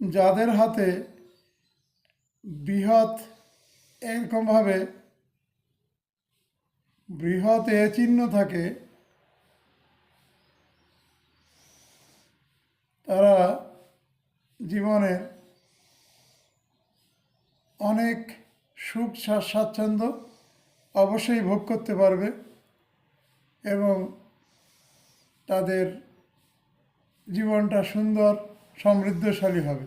যাদের হাতে বৃহৎ এরকমভাবে বৃহৎ এ চিহ্ন থাকে, তারা জীবনের অনেক সুখ স্বাচ্ছন্দ্য অবশ্যই ভোগ করতে পারবে এবং তাদের জীবনটা সুন্দর সমৃদ্ধশালী হবে।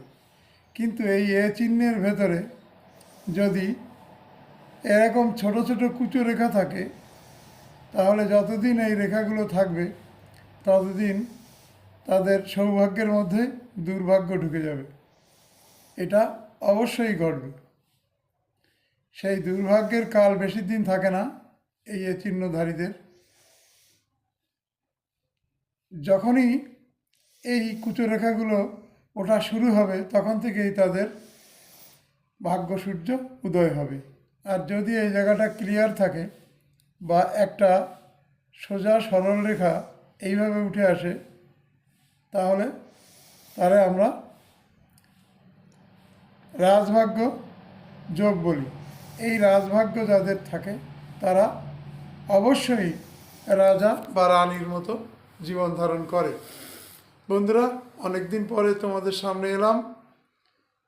কিন্তু এই এ চিহ্নের ভেতরে যদি এরকম ছোট ছোট কুচো রেখা থাকে, তাহলে যতদিন এই রেখাগুলো থাকবে ততদিন তাদের সৌভাগ্যের মধ্যে দুর্ভাগ্য ঢুকে যাবে। এটা অবশ্যই ঘটবে। সেই দুর্ভাগ্যের কাল বেশি দিন থাকে না এই এ চিহ্নধারীদের। যখনই এই কুচো রেখাগুলো ওঠা শুরু হবে তখন থেকেই তাদের ভাগ্য সূর্য উদয় হবে। আর যদি এই জায়গাটা ক্লিয়ার থাকে বা একটা সোজা সরল রেখা এইভাবে উঠে আসে, তাহলে তারে আমরা রাজভাগ্য যোগ বলি। এই রাজভাগ্য যাদের থাকে তারা অবশ্যই রাজা বা রানীর মতো জীবন ধারণ করে। বন্ধুরা, অনেক দিন পরে তোমাদের সামনে এলাম।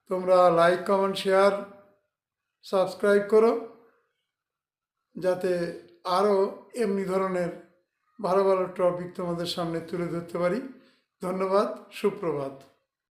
তোমরা লাইক, কমেন্ট, শেয়ার, সাবস্ক্রাইব করো, যাতে আরও এমনি ধরনের ভালো ভালো টপিক তোমাদের সামনে তুলে ধরতে পারি। ধন্যবাদ। সুপ্রভাত।